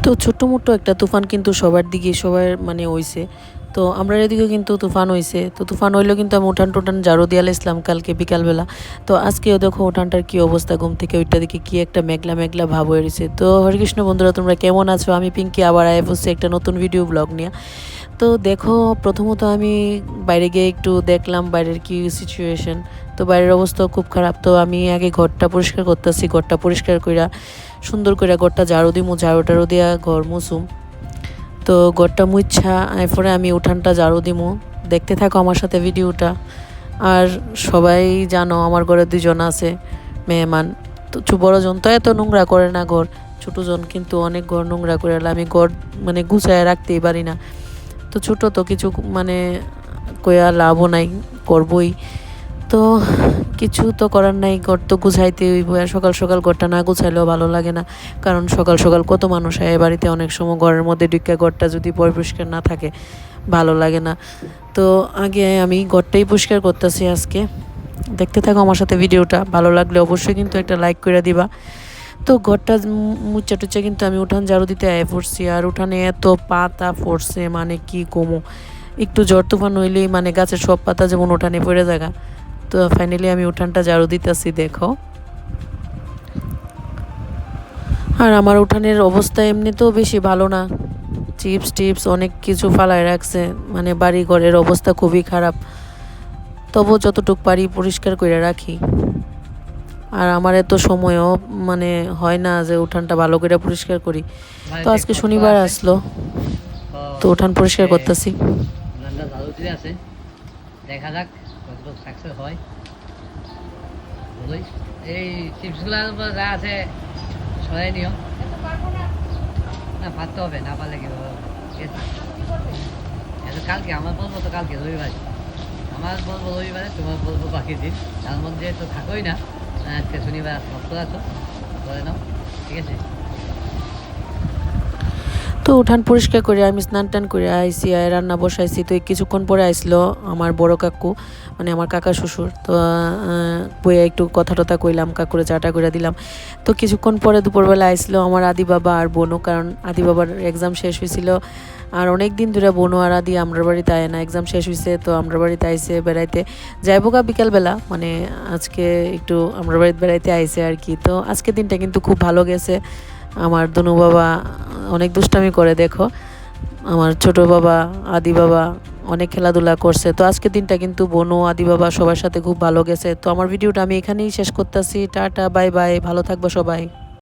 তো ছোট্ট-মোট্ট একটা তুফান কিন্তু সবার দিকে সবার মানে হইছে। তো আমরা এদিকেও কিন্তু তুফান হইছে। তো তুফান হইলেও কিন্তু আমি উঠান-টুঠান ঝাড়ু দিয়া লাইছিলাম কালকে বিকালবেলা। তো আজকেও দেখো উঠানটার কি অবস্থা, ঘুম থেকে ওইটা দেখে কি একটা মেঘলা, মেঘলা ভাব হয়ে রইছে। তো হরে কৃষ্ণ বন্ধুরা, তোমরা কেমন আছো? আমি পিঙ্কি আবার আয়া পড়ছি একটা নতুন ভিডিও ব্লগ নিয়া। তো দেখো, প্রথমত আমি বাইরে গিয়ে একটু দেখলাম বাইরের কি সিচুয়েশন। তো বাইরের অবস্থাও খুব খারাপ। তো আমি আগে ঘরটা পরিষ্কার করতেছি, ঘরটা পরিষ্কার কইরা সুন্দর করে ঘরটা ঝাড়ু দিমু, ঝাড়ু টাড়ু দিয়া ঘর মুছুম। তো ঘরটা মুছা এরপরে আমি উঠানটা ঝাড়ু দিমু। দেখতে থাকো আমার সাথে ভিডিওটা। আর সবাই জানো আমার ঘরে দুজন আছে মেহমান। তো বড়জন তো এত নোংরা করে না ঘর, ছোটজন কিন্তু অনেক ঘর নোংরা করে। আমি ঘর মানে গুছায় রাখতেই পারি না। তো ছোট তো কিছু মানে কয়া লাভও নাই, করবই। তো কিছু তো করার নাই, ঘর তো গুছাইতে হইব। আর সকাল সকাল ঘরটা না গুছাইলেও ভালো লাগে না, কারণ সকাল সকাল কত মানুষ হয় বাড়িতে। অনেক সময় ঘরের মধ্যে ঢুকে ঘরটা যদি পরিষ্কার না থাকে ভালো লাগে না। তো আগে আমি ঘরটাই পরিষ্কার করতেছি আজকে। দেখতে থাকো আমার সাথে ভিডিওটা। ভালো লাগলে অবশ্যই কিন্তু একটা লাইক করে দিবা। তো ঘরটা মুচ্চা টুচ্চা কিন্তু আমি উঠান ঝাড়ু দিতে আয় পড়ছি। আর উঠানে এত পাতা পড়ছে মানে কি কমো, একটু ঝড় তুফান হইলেই মানে গাছের সব পাতা যেমন উঠানে পড়ে জায়গা। তো ফাইনালি আমি উঠানটা ঝাড়ু দিতেছি দেখো। আর আমার উঠানের অবস্থা এমনিতেও বেশি ভালো না, চিপস টিপস অনেক কিছু ফালায় রাখছে, মানে বাড়ি ঘরের অবস্থা খুবই খারাপ। তবু যতটুকু পারি পরিষ্কার করে রাখি। আর আমার এত সময়ও মানে হয় না যে উঠানটা ভালো করে পরিষ্কার করি। তো আজকে শনিবার আসলো, তো উঠান পরিষ্কার করতেছি। দেখা যাক কতটুকু সাকসেস হয়। এই চিপসগুলো যা আছে সরাই নিও। না পারতে হবে, না পারলে কি কালকে আমার বলবো, তো কালকে রবিবার আমার বলবো রবিবারে, তোমার বলবো বাকি দিন। তার মধ্যে তো থাকোই না, আজকে শনিবার সপ্ত আছো, করে নাও, ঠিক আছে। তো উঠান পরিষ্কার করে আমি স্নান টান করে আইসি, আর রান্না বসাইছি। তো কিছুক্ষণ পরে আইসলো আমার বড় কাকু, মানে আমার কাকা শ্বশুর। তো বইয়া একটু কথা টথা কইলাম, কাকুরে চাটা করে দিলাম। তো কিছুক্ষণ পরে দুপুরবেলা আইসলো আমার আদি বাবা আর বোনও, কারণ আদি বাবার এক্সাম শেষ হয়েছিল। আর অনেক দিন ধরে বোনও আর আদি আমরা বাড়িতে আয় না, এক্সাম শেষ হয়েছে। তো আমরা বাড়িতে আইসে বেড়াইতে, যাইবো গা বিকালবেলা, মানে আজকে একটু আমরা বাড়িতে বেড়াইতে আইসে আর কি। তো আজকে দিনটা কিন্তু খুব ভালো গেছে। আমার দনু বাবা অনেক দুষ্টামি করে দেখো, আমার ছোট বাবা আদি বাবা অনেক খেলাধুলা করছে। তো আজকের দিনটা কিন্তু বোনু আদি বাবা সবার সাথে খুব ভালো গেছে। তো আমার ভিডিওটা আমি এখানেই শেষ করতেছি। টাটা বাই বাই, ভালো থাকবো সবাই।